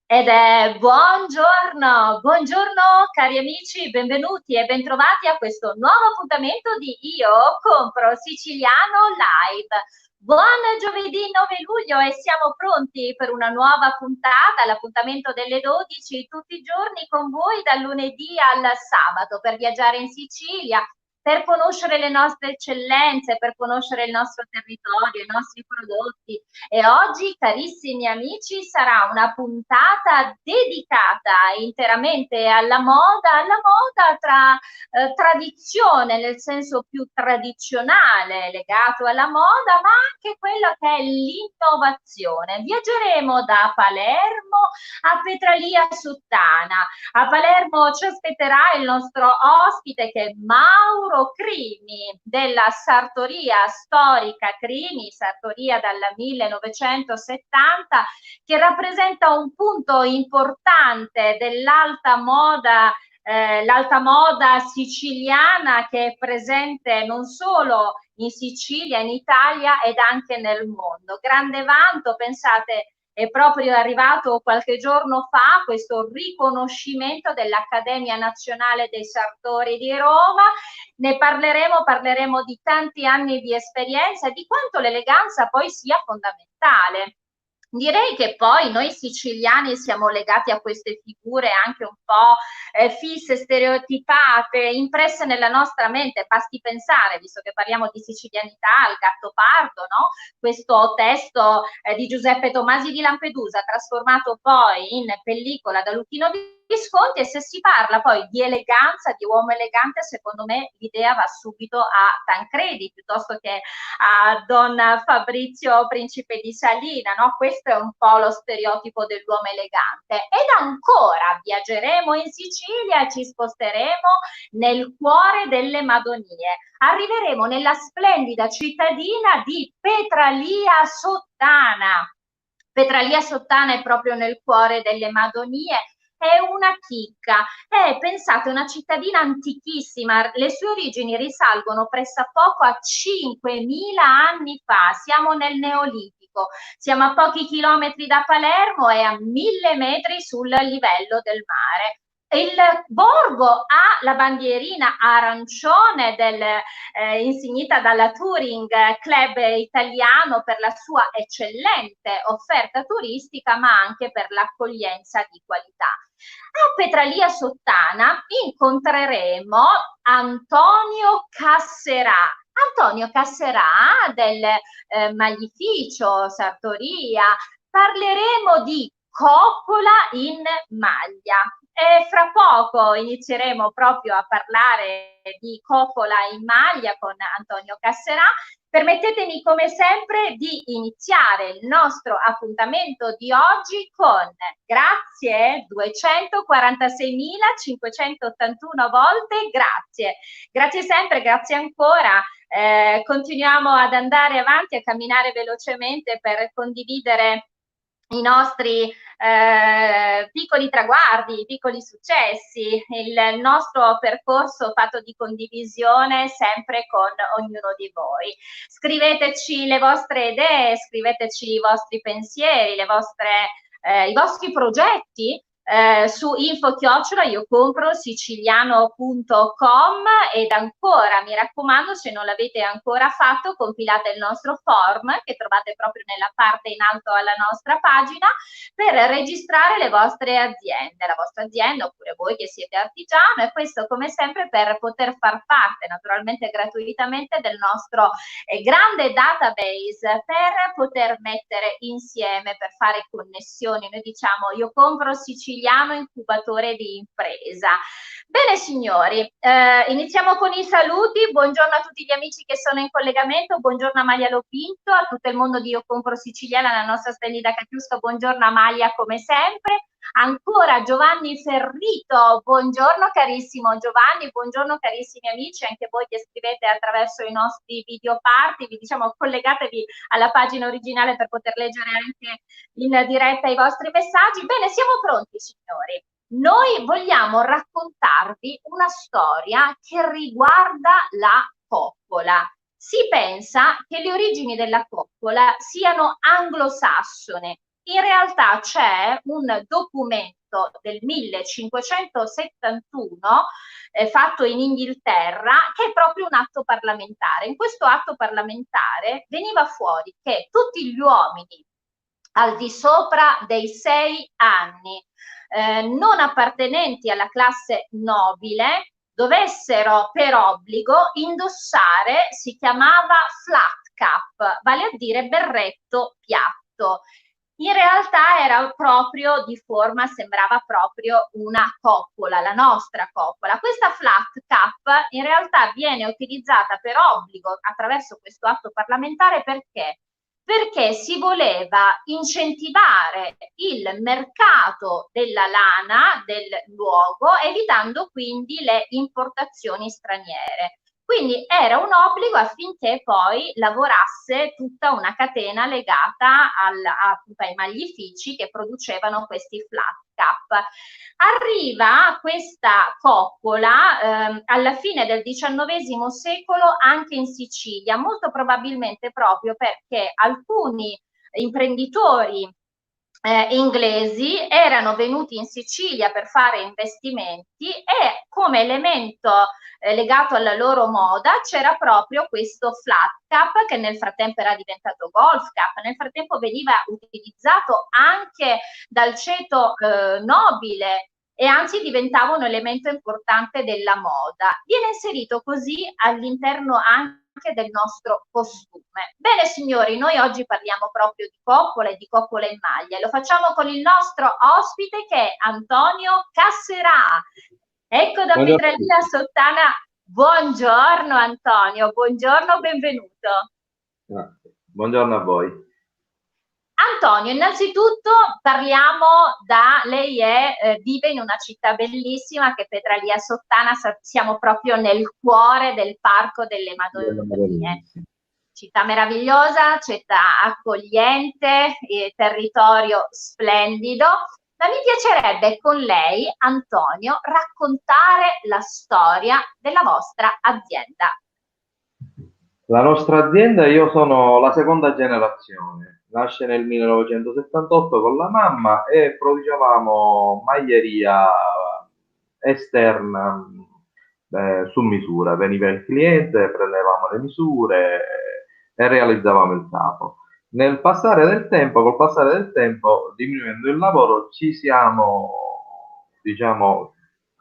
Ed è buongiorno, buongiorno cari amici, benvenuti e bentrovati a questo nuovo appuntamento di Io Compro Siciliano Live. Buon giovedì 9 luglio e siamo pronti per una nuova puntata, l'appuntamento delle 12 tutti i giorni con voi dal lunedì al sabato per viaggiare in Sicilia, per conoscere le nostre eccellenze, per conoscere il nostro territorio, i nostri prodotti. E oggi, carissimi amici, sarà una puntata dedicata interamente alla moda tra tradizione nel senso più tradizionale legato alla moda, ma anche quello che è l'innovazione. Viaggeremo da Palermo a Petralia Sottana. A Palermo ci aspetterà il nostro ospite che è Mauro Crimi della Sartoria Storica Crimi, Sartoria dal 1970, che rappresenta un punto importante l'alta moda siciliana che è presente non solo in Sicilia, in Italia ed anche nel mondo. Grande vanto, pensate, è proprio arrivato qualche giorno fa questo riconoscimento dell'Accademia Nazionale dei Sartori di Roma. Ne parleremo di tanti anni di esperienza e di quanto l'eleganza poi sia fondamentale. Direi che poi noi siciliani siamo legati a queste figure anche un po' fisse, stereotipate, impresse nella nostra mente. Basti pensare, visto che parliamo di sicilianità, al Gattopardo, no? Questo testo di Giuseppe Tomasi di Lampedusa, trasformato poi in pellicola da Luchino Visconti, e se si parla poi di eleganza, di uomo elegante, secondo me l'idea va subito a Tancredi piuttosto che a Don Fabrizio Principe di Salina, no? Questo è un po' lo stereotipo dell'uomo elegante. Ed ancora viaggeremo in Sicilia e ci sposteremo nel cuore delle Madonie. Arriveremo nella splendida cittadina di Petralia Sottana. Petralia Sottana è proprio nel cuore delle Madonie, è una chicca. È, pensate, una cittadina antichissima, le sue origini risalgono pressappoco a 5.000 anni fa, siamo nel Neolitico, siamo a pochi chilometri da Palermo e a 1.000 metri sul livello del mare. Il borgo ha la bandierina arancione insignita dalla Touring Club italiano per la sua eccellente offerta turistica, ma anche per l'accoglienza di qualità. A Petralia Sottana incontreremo Antonio Casserà. Antonio Casserà del Maglificio Sartoria. Parleremo di coppola in maglia. E fra poco inizieremo proprio a parlare di coppola in maglia con Antonio Casserà. Permettetemi come sempre di iniziare il nostro appuntamento di oggi con grazie 246.581 volte, grazie. Grazie sempre, grazie ancora. Continuiamo ad andare avanti, a camminare velocemente per condividere i nostri piccoli traguardi, piccoli successi, il nostro percorso fatto di condivisione sempre con ognuno di voi. Scriveteci le vostre idee, scriveteci i vostri pensieri, i vostri progetti su info@iocompro-siciliano.com. Ed ancora mi raccomando, se non l'avete ancora fatto, compilate il nostro form che trovate proprio nella parte in alto alla nostra pagina per registrare le vostre aziende, la vostra azienda oppure voi che siete artigiano, e questo come sempre per poter far parte naturalmente gratuitamente del nostro grande database, per poter mettere insieme, per fare connessioni. Noi diciamo io compro siciliano incubatore di impresa. Bene signori, iniziamo con i saluti. Buongiorno a tutti gli amici che sono in collegamento, buongiorno Amalia Lopinto, a tutto il mondo di Io Compro Siciliana, la nostra splendida Catiusca, buongiorno Amalia come sempre. Ancora Giovanni Ferrito, buongiorno carissimo Giovanni, buongiorno carissimi amici, anche voi che scrivete attraverso i nostri video party, vi diciamo collegatevi alla pagina originale per poter leggere anche in diretta i vostri messaggi. Bene, siamo pronti signori. Noi vogliamo raccontarvi una storia che riguarda la coppola. Si pensa che le origini della coppola siano anglosassone, In realtà c'è un documento del 1571 fatto in Inghilterra, che è proprio un atto parlamentare. In questo atto parlamentare veniva fuori che tutti gli uomini al di sopra dei 6 anni, non appartenenti alla classe nobile, dovessero per obbligo indossare, si chiamava flat cap, vale a dire berretto piatto. In realtà era proprio di forma, sembrava proprio una coppola, la nostra coppola. Questa flat cap in realtà viene utilizzata per obbligo attraverso questo atto parlamentare perché? Perché si voleva incentivare il mercato della lana del luogo, evitando quindi le importazioni straniere. Quindi era un obbligo affinché poi lavorasse tutta una catena legata ai maglifici che producevano questi flat cap. Arriva questa coppola alla fine del XIX secolo anche in Sicilia, molto probabilmente proprio perché alcuni imprenditori inglesi erano venuti in Sicilia per fare investimenti e come elemento legato alla loro moda c'era proprio questo flat cap che nel frattempo era diventato golf cap, nel frattempo veniva utilizzato anche dal ceto nobile e anzi diventava un elemento importante della moda. Viene inserito così all'interno anche del nostro costume. Bene signori, noi oggi parliamo proprio di coppola in maglia. Lo facciamo con il nostro ospite che è Antonio Casserà. Ecco da Pietralia Sottana. Buongiorno Antonio, buongiorno, benvenuto. Grazie. Buongiorno a voi. Antonio, innanzitutto lei vive in una città bellissima che è Pietralia Sottana, siamo proprio nel cuore del Parco delle Madonie. Città meravigliosa, città accogliente, territorio splendido. Ma mi piacerebbe con lei, Antonio, raccontare la storia della vostra azienda. La nostra azienda, io sono la seconda generazione, nasce nel 1978 con la mamma e producevamo maglieria esterna su misura. Veniva il cliente, prendevamo le misure e realizzavamo il capo. Nel passare del tempo, col passare del tempo, diminuendo il lavoro, ci siamo, diciamo,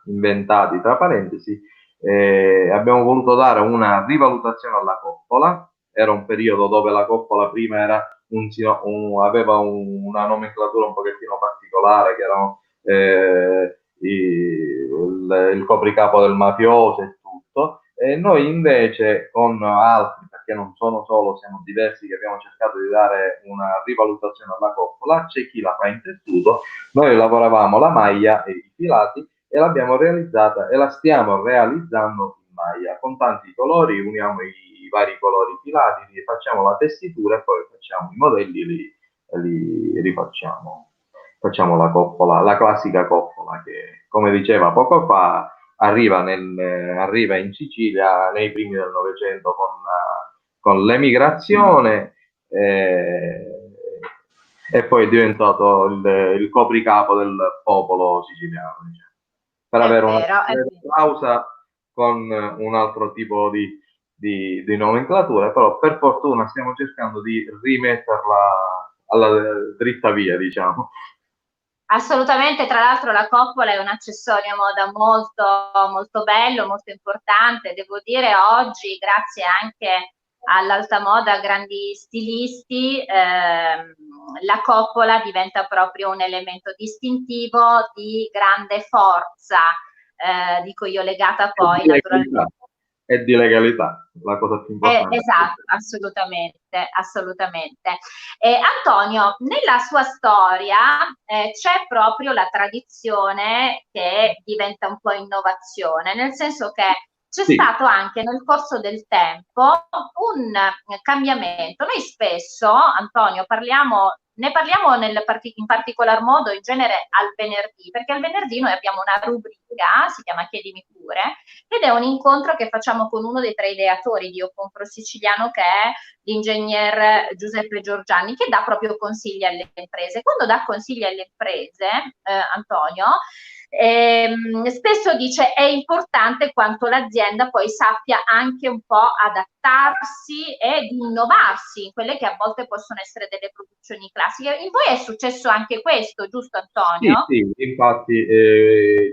inventati, tra parentesi, abbiamo voluto dare una rivalutazione alla coppola. Era un periodo dove la coppola prima era aveva una nomenclatura un pochettino particolare, che erano il copricapo del mafioso e tutto. E noi invece con altri, perché non sono solo, siamo diversi, che abbiamo cercato di dare una rivalutazione alla coppola. C'è chi la fa in tessuto, noi lavoravamo la maglia e i filati e l'abbiamo realizzata e la stiamo realizzando in maglia con tanti colori. Uniamo i vari colori filati, facciamo la tessitura e poi facciamo i modelli e li rifacciamo. Facciamo la coppola, la classica coppola che, come diceva poco fa, arriva in Sicilia nei primi del Novecento con l'emigrazione e poi è diventato il copricapo del popolo siciliano, diciamo, per avere una pausa con un altro tipo di nomenclatura, però per fortuna stiamo cercando di rimetterla alla dritta via, diciamo. Assolutamente, tra l'altro la coppola è un accessorio moda molto, molto bello, molto importante. Devo dire oggi, grazie anche all'alta moda, grandi stilisti, la coppola diventa proprio un elemento distintivo di grande forza, dico io, legata poi naturalmente. E di legalità, la cosa più importante. Esatto, assolutamente, assolutamente. Antonio, nella sua storia c'è proprio la tradizione che diventa un po' innovazione, nel senso che c'è Sì, stato anche nel corso del tempo un cambiamento. Noi spesso, Antonio, ne parliamo in particolar modo in genere al venerdì, perché al venerdì noi abbiamo una rubrica, si chiama Chiedimi pure, ed è un incontro che facciamo con uno dei 3 ideatori di Io Compro Siciliano, che è l'ingegner Giuseppe Giorgiani, che dà proprio consigli alle imprese. Quando dà consigli alle imprese, Antonio, spesso dice è importante quanto l'azienda poi sappia anche un po' adattarsi ed innovarsi in quelle che a volte possono essere delle produzioni classiche. In voi è successo anche questo, giusto sì, Antonio? sì, infatti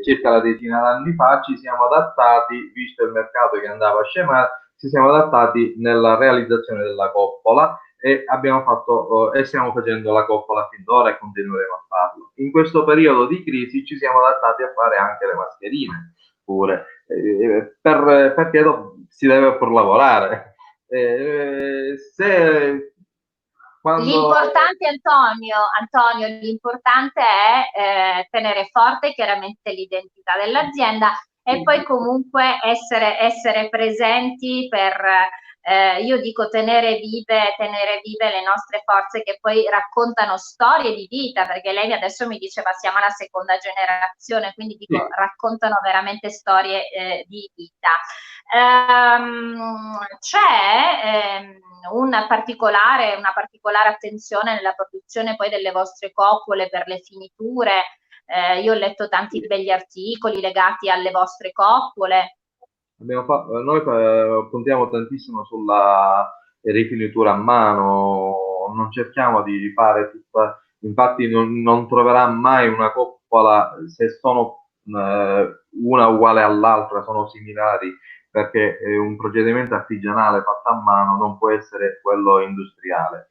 circa una decina d'anni fa ci siamo adattati, visto il mercato che andava a scemare, ci siamo adattati nella realizzazione della coppola e abbiamo fatto e stiamo facendo la coppola fin d'ora e continueremo a farlo. In questo periodo di crisi ci siamo adattati a fare anche le mascherine pure, perché si deve pur lavorare. Se quando L'importante, Antonio, l'importante è tenere forte chiaramente l'identità dell'azienda e poi comunque essere presenti per, io dico, tenere vive le nostre forze che poi raccontano storie di vita, perché lei adesso mi diceva siamo alla seconda generazione, quindi dico sì, raccontano veramente storie di vita. C'è una particolare attenzione nella produzione poi delle vostre coppole per le finiture. Io ho letto tanti begli articoli legati alle vostre coppole. Noi puntiamo tantissimo sulla rifinitura a mano, non cerchiamo di fare tutta, infatti non troverà mai una coppola se sono una uguale all'altra, sono similari, perché un procedimento artigianale fatto a mano non può essere quello industriale.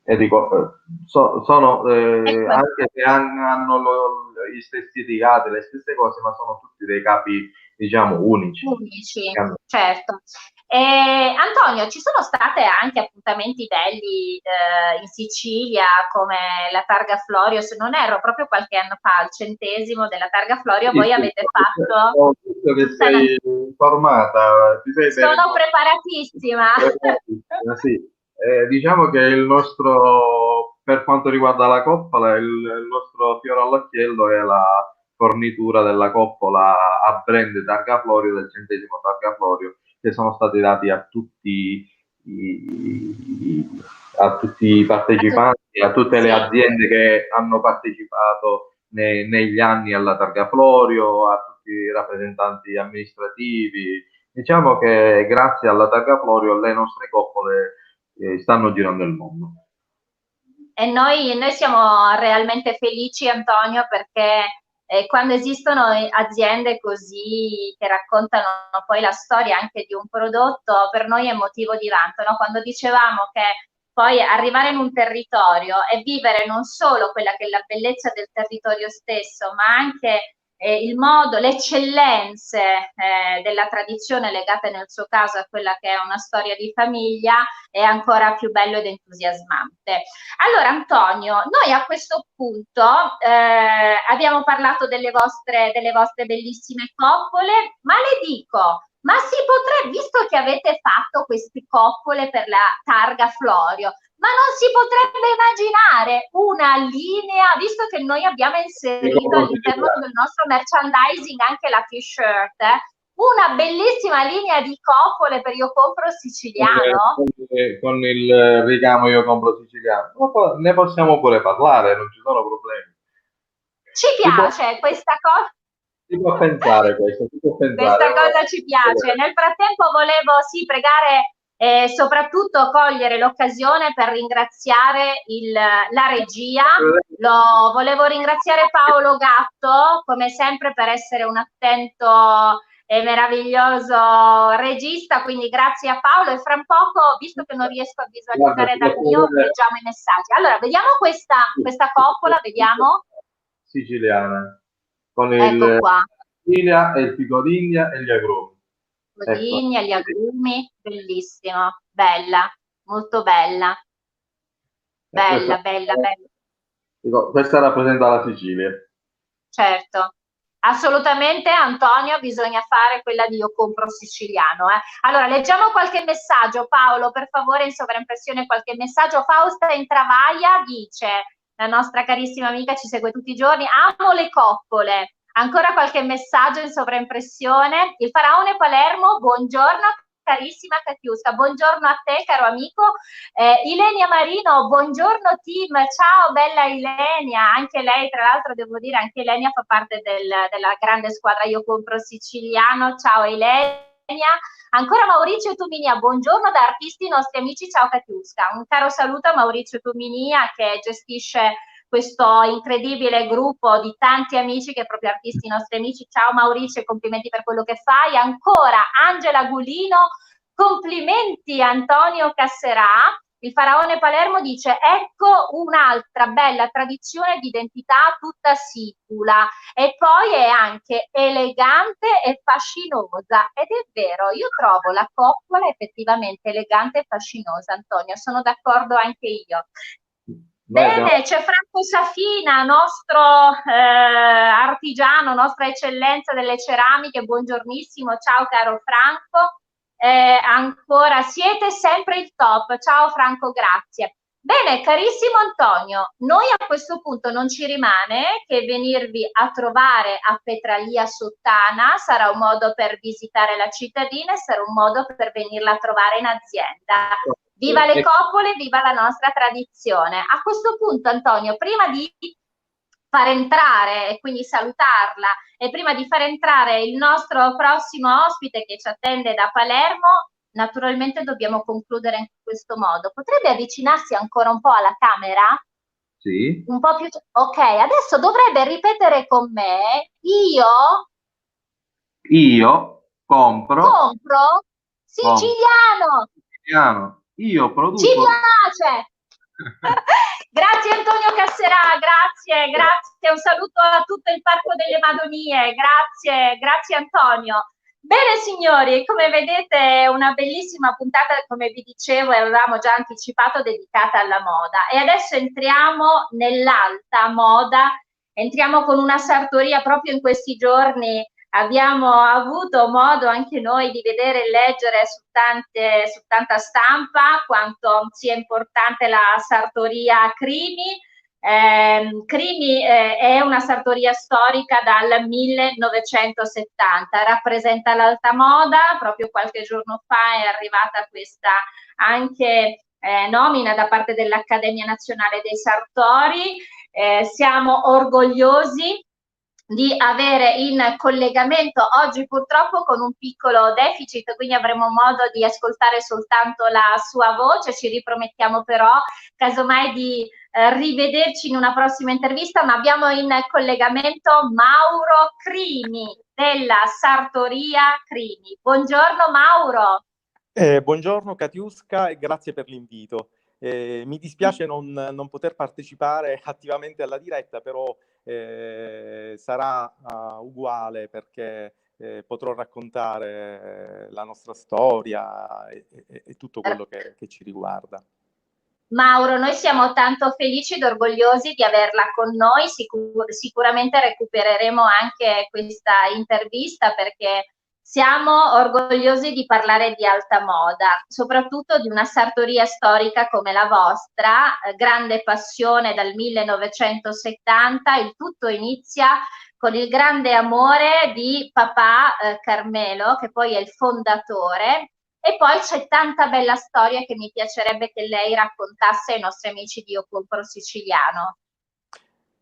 E dico, sono Ecco, anche se hanno gli stessi rigati, le stesse cose, ma sono tutti dei capi, diciamo, unici. 11, certo. Antonio, ci sono state anche appuntamenti belli in Sicilia come la Targa Florio, se non erro, proprio qualche anno fa, al 100° della Targa Florio, Sì, voi sì, avete fatto ho visto che tutta una... sei informata, ti sei ben Sono informata. preparatissima. Sì. Diciamo che il nostro, per quanto riguarda la coppola, il nostro fiore all'occhiello è la fornitura della coppola a brand Targa Florio del 100° Targa Florio, che sono stati dati a tutti i partecipanti, a tutte le Sì. aziende che hanno partecipato negli anni alla Targa Florio, a tutti i rappresentanti amministrativi. Diciamo che grazie alla Targa Florio le nostre coppole stanno girando il mondo. E noi siamo realmente felici, Antonio, perché quando esistono aziende così che raccontano poi la storia anche di un prodotto, per noi è motivo di vanto, no? Quando dicevamo che poi arrivare in un territorio e vivere non solo quella che è la bellezza del territorio stesso, ma anche il modo, le eccellenze della tradizione legate nel suo caso a quella che è una storia di famiglia, è ancora più bello ed entusiasmante. Allora, Antonio, noi a questo punto abbiamo parlato delle vostre bellissime coppole, ma le dico, ma si potrebbe, visto che avete fatto queste coppole per la Targa Florio, ma non si potrebbe immaginare una linea, visto che noi abbiamo inserito all'interno del nostro merchandising anche la t-shirt, una bellissima linea di coppole per Io Compro Siciliano? Con il ricamo Io Compro Siciliano. Ne possiamo pure parlare, non ci sono problemi. Ci Si può, piace questa cosa? si può pensare questo, si può pensare. Questa cosa ci piace. Nel frattempo volevo sì pregare e soprattutto cogliere l'occasione per ringraziare la regia. Volevo ringraziare Paolo Gatto, come sempre, per essere un attento e meraviglioso regista, quindi grazie a Paolo e fra un poco, visto che non riesco a Guarda, visualizzare ti dal posso mio, dire leggiamo i messaggi. Allora, vediamo questa coppola, vediamo. siciliana, con Ecco il qua. Sicilia e il fico d'India e gli agrumi. Ecco. Codigna, gli agrumi, bellissimo, bella, molto bella, Questa, bella, bella, bella, questa rappresenta la Sicilia. certo. Assolutamente, Antonio, bisogna fare quella di Io compro siciliano. Allora, leggiamo qualche messaggio. Paolo, per favore, in sovraimpressione qualche messaggio. Fausta in Travaglia dice, la nostra carissima amica ci segue tutti i giorni, amo le coccole. Ancora qualche messaggio in sovraimpressione. Il faraone Palermo, buongiorno carissima Katiuska, buongiorno a te caro amico. Ilenia Marino, buongiorno team, ciao bella Ilenia, anche lei tra l'altro devo dire, anche Ilenia fa parte della grande squadra Io compro siciliano, ciao Ilenia. Ancora Maurizio Tuminia, buongiorno da artisti nostri amici, ciao Katiuska, un caro saluto a Maurizio Tuminia che gestisce questo incredibile gruppo di tanti amici che proprio artisti nostri amici. Ciao Maurizio e complimenti per quello che fai. Ancora Angela Gulino, complimenti Antonio Casserà. Il faraone Palermo dice ecco un'altra bella tradizione di identità tutta sicula e poi è anche elegante e fascinosa ed è vero, io trovo la coppola effettivamente elegante e fascinosa, Antonio, sono d'accordo anche io. Bene, c'è Franco Safina, nostro artigiano, nostra eccellenza delle ceramiche, buongiornissimo, ciao caro Franco. Ancora, siete sempre il top, ciao Franco, grazie. Bene, carissimo Antonio, noi a questo punto non ci rimane che venirvi a trovare a Petralia Sottana, sarà un modo per visitare la cittadina e sarà un modo per venirla a trovare in azienda. Viva le coppole, viva la nostra tradizione. A questo punto, Antonio, prima di far entrare e quindi salutarla e prima di far entrare il nostro prossimo ospite che ci attende da Palermo, naturalmente dobbiamo concludere in questo modo. Potrebbe avvicinarsi ancora un po' alla camera? Sì. Un po' più... Ok, adesso dovrebbe ripetere con me, Io compro siciliano! siciliano. Io Ci produco. piace! Grazie Antonio Casserà, grazie, un saluto a tutto il Parco delle Madonie, grazie Antonio. Bene signori, come vedete è una bellissima puntata, come vi dicevo e avevamo già anticipato, dedicata alla moda e adesso entriamo nell'alta moda, entriamo con una sartoria proprio in questi giorni. Abbiamo avuto modo anche noi di vedere e leggere su tanta stampa quanto sia importante la sartoria Crimi. Crimi è una sartoria storica dal 1970, rappresenta l'alta moda, proprio qualche giorno fa è arrivata questa anche nomina da parte dell'Accademia Nazionale dei Sartori. Siamo orgogliosi di avere in collegamento oggi purtroppo con un piccolo deficit, quindi avremo modo di ascoltare soltanto la sua voce, ci ripromettiamo però casomai di rivederci in una prossima intervista, ma abbiamo in collegamento Mauro Crimi della Sartoria Crimi. Buongiorno Mauro. Buongiorno Katiuska e grazie per l'invito. Mi dispiace non poter partecipare attivamente alla diretta, però sarà uguale perché potrò raccontare la nostra storia e tutto quello che ci riguarda. Mauro, noi siamo tanto felici ed orgogliosi di averla con noi, sicuramente recupereremo anche questa intervista perché siamo orgogliosi di parlare di alta moda, soprattutto di una sartoria storica come la vostra, grande passione dal 1970, il tutto inizia con il grande amore di papà Carmelo, che poi è il fondatore. E poi c'è tanta bella storia che mi piacerebbe che lei raccontasse ai nostri amici di Io compro siciliano.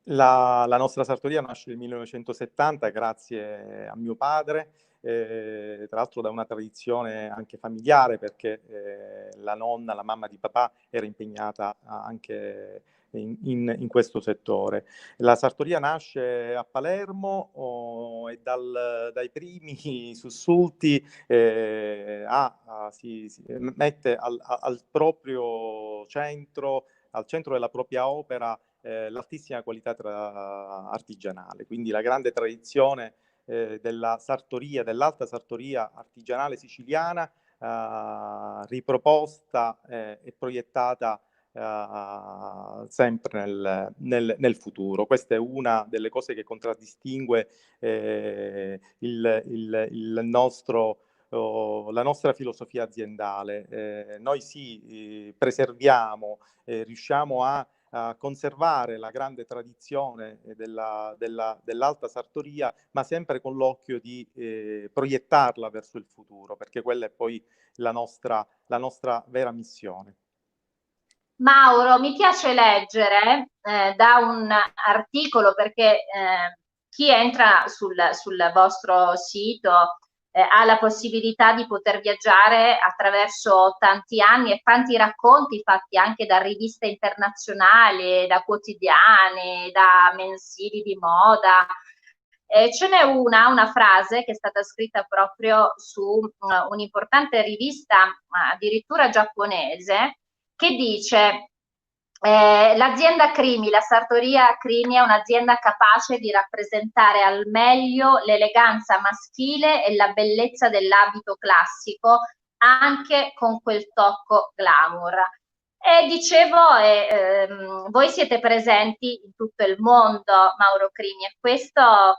La nostra sartoria nasce nel 1970 grazie a mio padre, tra l'altro da una tradizione anche familiare perché la nonna, la mamma di papà era impegnata anche in questo settore. La sartoria nasce a Palermo e dai primi sussulti si mette al proprio centro, al centro della propria opera l'altissima qualità artigianale, quindi la grande tradizione della sartoria, dell'alta sartoria artigianale siciliana, riproposta e proiettata sempre nel futuro. Questa è una delle cose che contraddistingue il nostro, la nostra filosofia aziendale. Noi preserviamo, riusciamo a conservare la grande tradizione dell'alta sartoria, ma sempre con l'occhio di proiettarla verso il futuro, perché quella è poi la nostra vera missione. Mauro, mi piace leggere da un articolo, perché chi entra sul vostro sito ha la possibilità di poter viaggiare attraverso tanti anni e tanti racconti fatti anche da riviste internazionali, da quotidiani, da mensili di moda. Ce n'è una frase che è stata scritta proprio su un'importante rivista, addirittura giapponese, che dice: l'azienda Crimi, la sartoria Crimi, è un'azienda capace di rappresentare al meglio l'eleganza maschile e la bellezza dell'abito classico, anche con quel tocco glamour. E dicevo, voi siete presenti in tutto il mondo, Mauro Crimi, e questa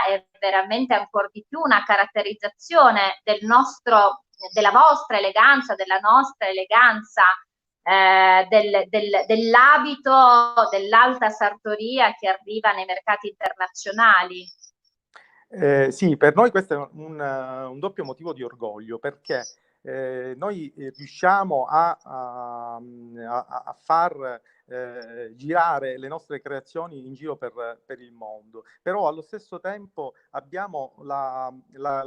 è veramente ancora di più una caratterizzazione della vostra eleganza, della nostra eleganza, dell'abito dell'alta sartoria che arriva nei mercati internazionali. Sì, per noi questo è un doppio motivo di orgoglio, perché noi riusciamo a far girare le nostre creazioni in giro per il mondo, però allo stesso tempo abbiamo la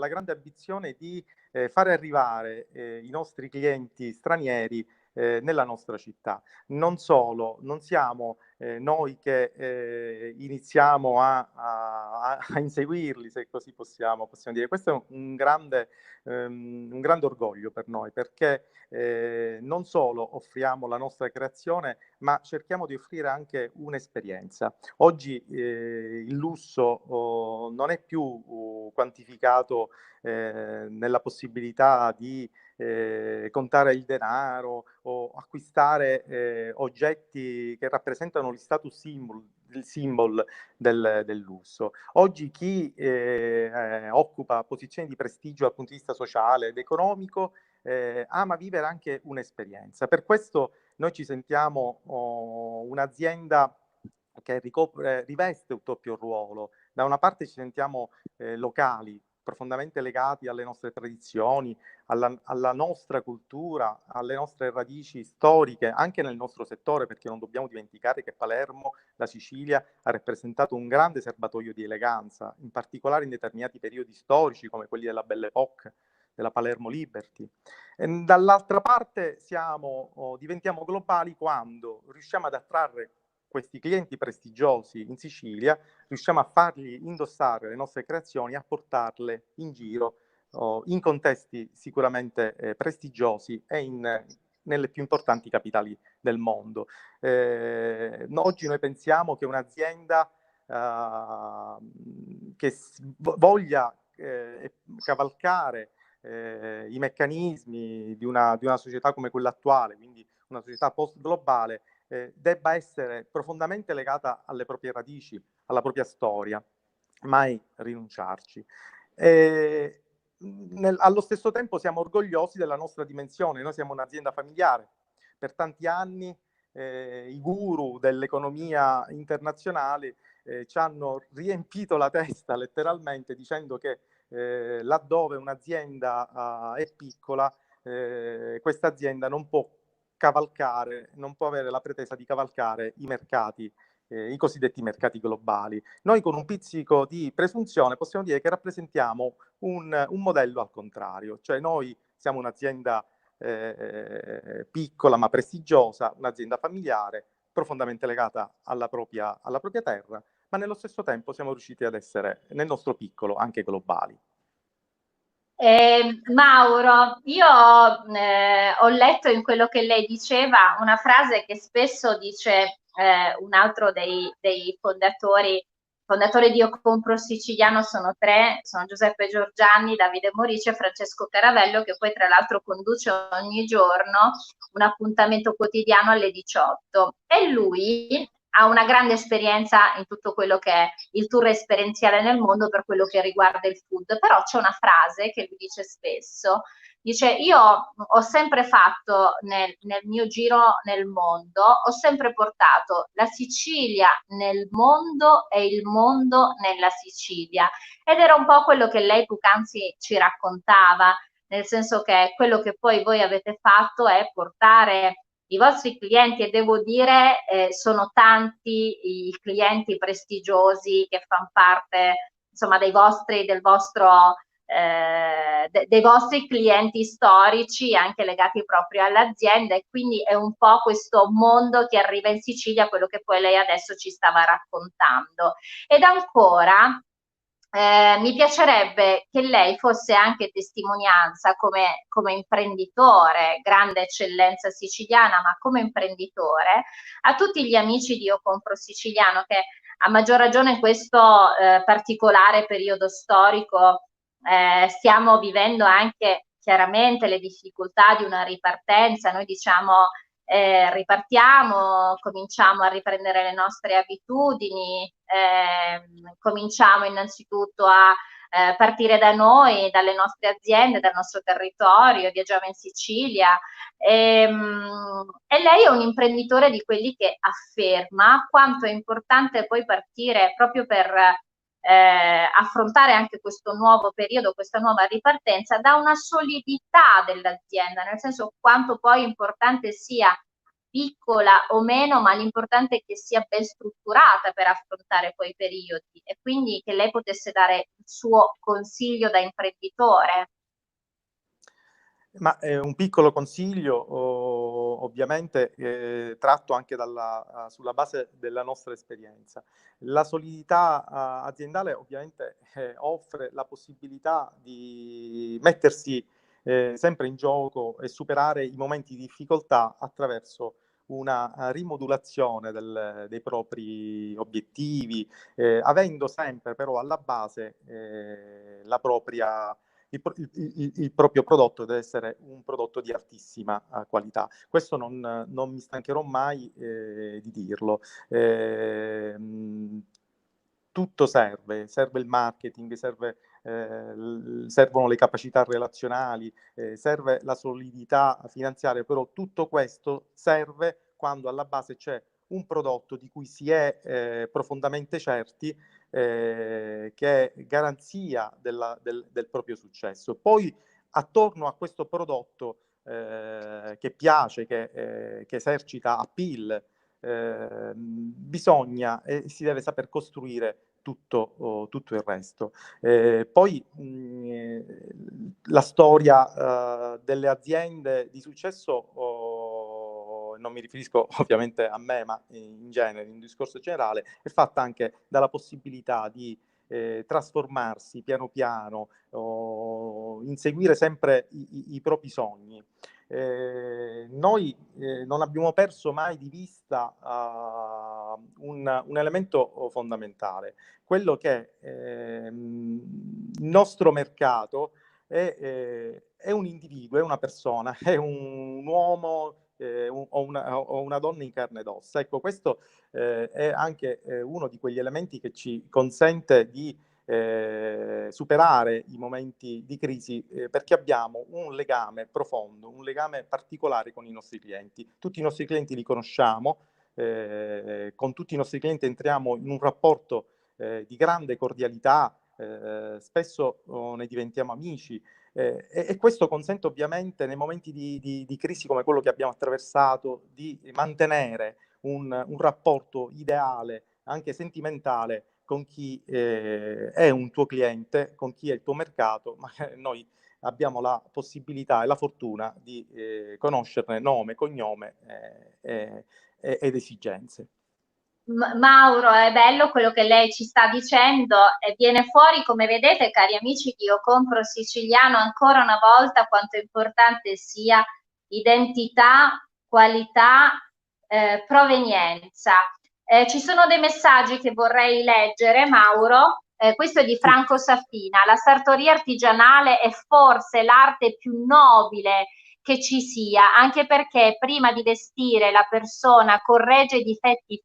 grande ambizione di fare arrivare i nostri clienti stranieri nella nostra città. Non solo, non siamo noi che iniziamo a inseguirli, se così possiamo dire. Questo è un grande orgoglio per noi, perché non solo offriamo la nostra creazione, ma cerchiamo di offrire anche un'esperienza. Oggi il lusso non è più quantificato nella possibilità di contare il denaro o acquistare oggetti che rappresentano gli status symbol, il symbol del lusso. Oggi chi occupa posizioni di prestigio dal punto di vista sociale ed economico ama vivere anche un'esperienza. Per questo noi ci sentiamo un'azienda che riveste un doppio ruolo. Da una parte ci sentiamo locali, profondamente legati alle nostre tradizioni, alla nostra cultura, alle nostre radici storiche, anche nel nostro settore, perché non dobbiamo dimenticare che Palermo, la Sicilia, ha rappresentato un grande serbatoio di eleganza, in particolare in determinati periodi storici, come quelli della Belle Époque, della Palermo Liberty. E dall'altra parte diventiamo globali quando riusciamo ad attrarre questi clienti prestigiosi in Sicilia, riusciamo a fargli indossare le nostre creazioni e a portarle in giro in contesti sicuramente prestigiosi e nelle più importanti capitali del mondo. Oggi noi pensiamo che un'azienda che voglia cavalcare i meccanismi di una società come quella attuale, quindi una società post-globale, debba essere profondamente legata alle proprie radici, alla propria storia, mai rinunciarci. Allo stesso tempo siamo orgogliosi della nostra dimensione. Noi siamo un'azienda familiare. Per tanti anni i guru dell'economia internazionale ci hanno riempito la testa letteralmente dicendo che laddove un'azienda è piccola, questa azienda non può avere la pretesa di cavalcare i mercati, i cosiddetti mercati globali. Noi con un pizzico di presunzione possiamo dire che rappresentiamo un modello al contrario, cioè noi siamo un'azienda piccola ma prestigiosa, un'azienda familiare, profondamente legata alla propria terra, ma nello stesso tempo siamo riusciti ad essere, nel nostro piccolo, anche globali. Mauro, io ho letto in quello che lei diceva una frase che spesso dice un altro dei fondatori di Io Compro Siciliano, sono tre, sono Giuseppe Giorgiani, Davide Morici e Francesco Caravello, che poi tra l'altro conduce ogni giorno un appuntamento quotidiano alle 18 e lui ha una grande esperienza in tutto quello che è il tour esperienziale nel mondo per quello che riguarda il food, però c'è una frase che lui dice spesso, dice io ho sempre fatto nel mio giro nel mondo, ho sempre portato la Sicilia nel mondo e il mondo nella Sicilia, ed era un po' quello che lei poc'anzi ci raccontava, nel senso che quello che poi voi avete fatto è portare i vostri clienti, e devo dire sono tanti i clienti prestigiosi che fanno parte, insomma, dei vostri clienti storici, anche legati proprio all'azienda, e quindi è un po' questo mondo che arriva in Sicilia, quello che poi lei adesso ci stava raccontando. Ed ancora mi piacerebbe che lei fosse anche testimonianza come imprenditore, grande eccellenza siciliana, ma come imprenditore, a tutti gli amici di Io Compro Siciliano, che a maggior ragione in questo particolare periodo storico stiamo vivendo anche chiaramente le difficoltà di una ripartenza. Noi diciamo ripartiamo, cominciamo a riprendere le nostre abitudini, cominciamo innanzitutto a partire da noi, dalle nostre aziende, dal nostro territorio, viaggiamo in Sicilia e lei è un imprenditore di quelli che afferma quanto è importante poi partire proprio per affrontare anche questo nuovo periodo, questa nuova ripartenza, da una solidità dell'azienda, nel senso quanto poi importante sia piccola o meno, ma l'importante è che sia ben strutturata per affrontare quei periodi, e quindi che lei potesse dare il suo consiglio da imprenditore. Ma un piccolo consiglio, ovviamente tratto anche sulla base della nostra esperienza. La solidità aziendale ovviamente offre la possibilità di mettersi sempre in gioco e superare i momenti di difficoltà attraverso una rimodulazione dei propri obiettivi, avendo sempre però alla base la propria il proprio prodotto deve essere un prodotto di altissima qualità. Questo non mi stancherò mai di dirlo. Tutto serve il marketing, servono le capacità relazionali, serve la solidità finanziaria, però tutto questo serve quando alla base c'è un prodotto di cui si è profondamente certi, che è garanzia del proprio successo. Poi attorno a questo prodotto che piace, che esercita appeal, bisogna e si deve saper costruire tutto il resto. Poi la storia delle aziende di successo, non mi riferisco ovviamente a me, ma in genere, in un discorso generale, è fatta anche dalla possibilità di trasformarsi piano piano, inseguire sempre i propri sogni. Noi non abbiamo perso mai di vista un elemento fondamentale, quello che il nostro mercato è un individuo, è una persona, è un uomo o una donna in carne ed ossa. Ecco, questo è anche uno di quegli elementi che ci consente di superare i momenti di crisi, perché abbiamo un legame profondo, un legame particolare con i nostri clienti. Tutti i nostri clienti li conosciamo, con tutti i nostri clienti entriamo in un rapporto di grande cordialità, spesso ne diventiamo amici, e questo consente ovviamente nei momenti di crisi come quello che abbiamo attraversato di mantenere un rapporto ideale, anche sentimentale, con chi è un tuo cliente, con chi è il tuo mercato, ma noi abbiamo la possibilità e la fortuna di conoscerne nome, cognome ed esigenze. Mauro, è bello quello che lei ci sta dicendo e viene fuori, come vedete, cari amici di Io Compro Siciliano, ancora una volta quanto importante sia identità, qualità, provenienza. Ci sono dei messaggi che vorrei leggere, Mauro. Questo è di Franco Safina. La sartoria artigianale è forse l'arte più nobile che ci sia, anche perché prima di vestire la persona corregge i difetti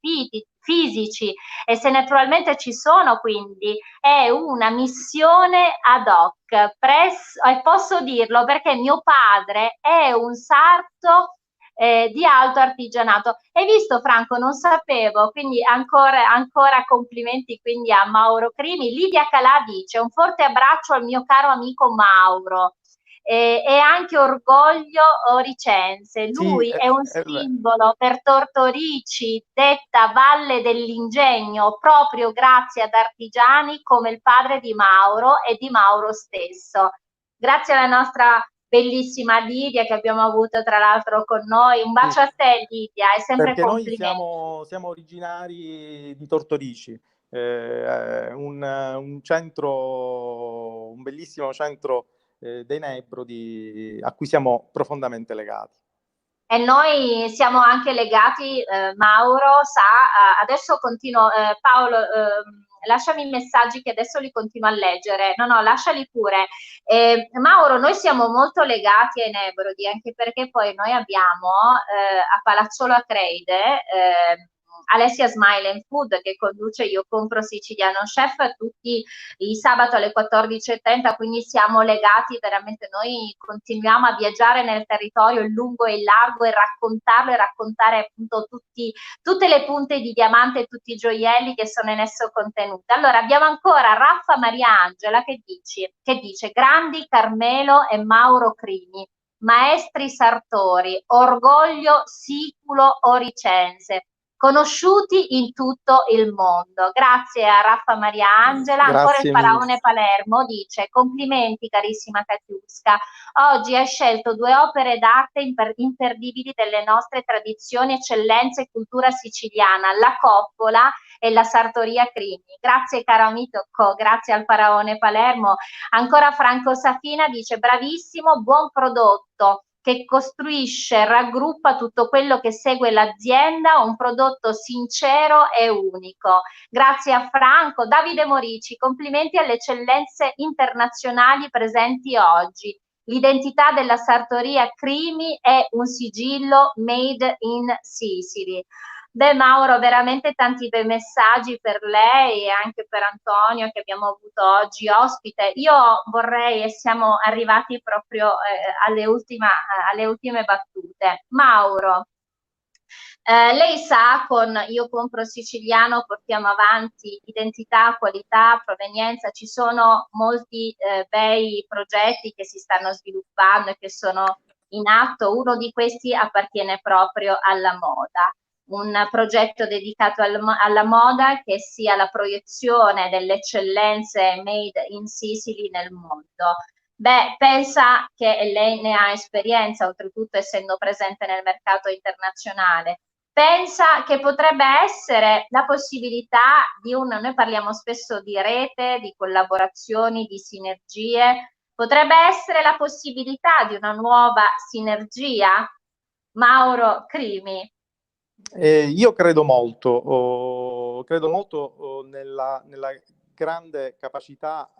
fisici e se naturalmente ci sono, quindi è una missione ad hoc. E posso dirlo perché mio padre è un sarto di alto artigianato. Hai visto Franco? Non sapevo, quindi ancora complimenti quindi a Mauro Crimi. Lidia Calà dice un forte abbraccio al mio caro amico Mauro. E anche Orgoglio Oricense, Sì, lui è un beh, simbolo per Tortorici, detta Valle dell'Ingegno, proprio grazie ad artigiani come il padre di Mauro e di Mauro stesso. Grazie alla nostra bellissima Lidia che abbiamo avuto tra l'altro con noi. Un sì, bacio a te Lidia e sempre perché noi complimenti. siamo originari di Tortorici, un centro, un bellissimo centro dei Nebrodi a cui siamo profondamente legati. E noi siamo anche legati, Mauro sa, adesso continuo, Paolo, lasciami i messaggi che adesso li continuo a leggere. No, lasciali pure. Mauro, noi siamo molto legati ai Nebrodi, anche perché poi noi abbiamo a Palazzolo Acreide Alessia Smile and Food che conduce Io Compro Siciliano Chef tutti i sabato alle 14:30, quindi siamo legati veramente, noi continuiamo a viaggiare nel territorio in lungo e in largo e raccontarlo e raccontare appunto tutte le punte di diamante e tutti i gioielli che sono in esso contenuti. Allora abbiamo ancora Raffa Maria Angela che dice grandi Carmelo e Mauro Crimi, maestri sartori, orgoglio siculo oricense, conosciuti in tutto il mondo. Grazie a Raffa Maria Angela. Ancora il Grazie mille. Faraone Palermo dice complimenti carissima Katiuska, oggi hai scelto due opere d'arte imperdibili delle nostre tradizioni, eccellenze e cultura siciliana, la Coppola e la Sartoria Crimi. Grazie caro amico, grazie al Faraone Palermo. Ancora Franco Safina dice bravissimo, buon prodotto che costruisce, raggruppa tutto quello che segue l'azienda, un prodotto sincero e unico. Grazie a Franco. Davide Morici, complimenti alle eccellenze internazionali presenti oggi. L'identità della sartoria Crimi è un sigillo made in Sicily. Beh Mauro, veramente tanti bei messaggi per lei e anche per Antonio che abbiamo avuto oggi ospite. Io vorrei, e siamo arrivati proprio alle ultime battute. Mauro, lei sa, con Io Compro Siciliano portiamo avanti identità, qualità, provenienza, ci sono molti bei progetti che si stanno sviluppando e che sono in atto, uno di questi appartiene proprio alla moda, un progetto dedicato alla moda che sia la proiezione delle eccellenze made in Sicily nel mondo. Beh, pensa che lei ne ha esperienza, oltretutto essendo presente nel mercato internazionale. Pensa che potrebbe essere la possibilità di noi parliamo spesso di rete, di collaborazioni, di sinergie, potrebbe essere la possibilità di una nuova sinergia? Mauro Crimi. Io credo molto nella grande capacità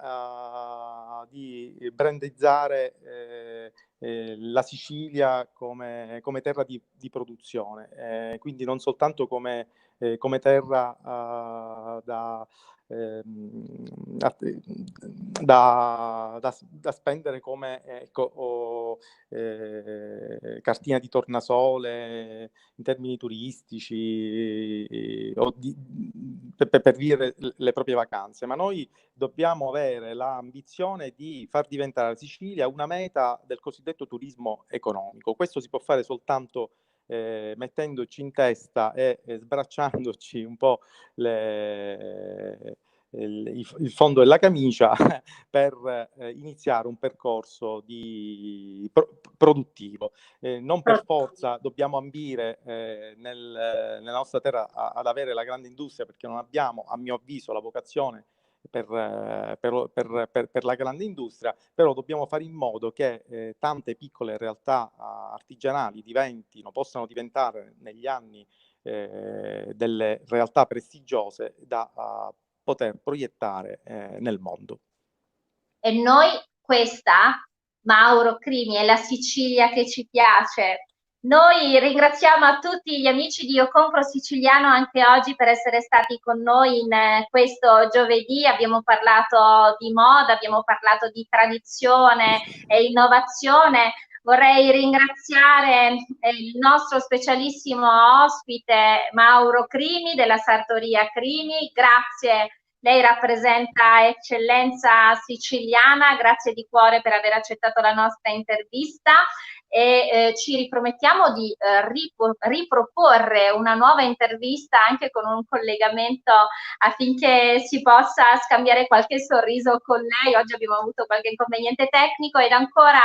di brandizzare la Sicilia come terra di produzione, quindi non soltanto come terra da spendere come cartina di tornasole in termini turistici o per vivere le proprie vacanze, ma noi dobbiamo avere l'ambizione di far diventare la Sicilia una meta del cosiddetto turismo economico. Questo si può fare soltanto mettendoci in testa e sbracciandoci un po' il fondo della camicia per iniziare un percorso produttivo. Non per forza dobbiamo ambire nella nostra terra ad avere la grande industria, perché non abbiamo, a mio avviso, la vocazione per la grande industria, però dobbiamo fare in modo che tante piccole realtà artigianali possano diventare negli anni delle realtà prestigiose da poter proiettare nel mondo. E noi questa Mauro Crimi, è la Sicilia che ci piace. Noi ringraziamo a tutti gli amici di Io Compro Siciliano anche oggi per essere stati con noi in questo giovedì. Abbiamo parlato di moda, abbiamo parlato di tradizione e innovazione. Vorrei ringraziare il nostro specialissimo ospite Mauro Crimi della Sartoria Crimi. Grazie. Lei rappresenta eccellenza siciliana, grazie di cuore per aver accettato la nostra intervista e ci ripromettiamo di riproporre una nuova intervista anche con un collegamento affinché si possa scambiare qualche sorriso con lei. Oggi abbiamo avuto qualche inconveniente tecnico ed ancora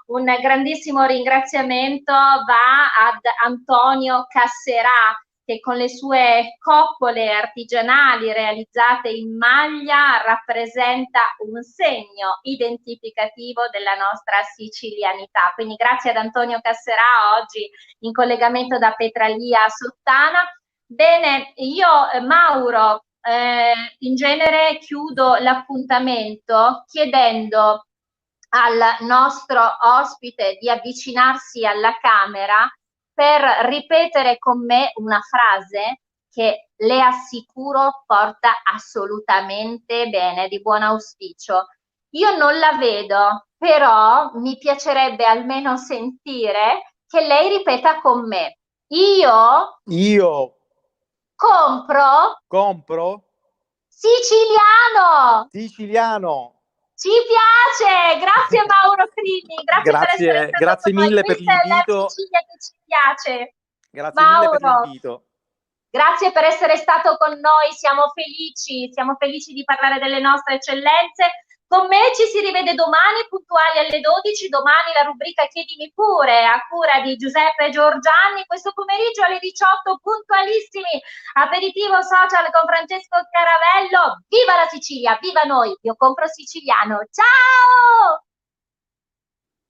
un grandissimo ringraziamento va ad Antonio Casserà, che con le sue coppole artigianali realizzate in maglia rappresenta un segno identificativo della nostra sicilianità. Quindi grazie ad Antonio Casserà oggi in collegamento da Petralia Sottana. Bene, io Mauro in genere chiudo l'appuntamento chiedendo al nostro ospite di avvicinarsi alla camera per ripetere con me una frase che le assicuro porta assolutamente bene, di buon auspicio. Io non la vedo, però mi piacerebbe almeno sentire che lei ripeta con me. Io compro siciliano. Ci piace, grazie Mauro Crimi, grazie per essere stato grazie con noi. mille per Questa è la l'invito. Sicilia che ci piace. Grazie mille per Mauro, l'invito. grazie per essere stato con noi, siamo felici di parlare delle nostre eccellenze. Con me ci si rivede domani puntuali alle 12, domani la rubrica Chiedimi pure a cura di Giuseppe Giorgianni, questo pomeriggio alle 18 puntualissimi, aperitivo social con Francesco Caravello. Viva la Sicilia, viva noi, Io Compro Siciliano, ciao!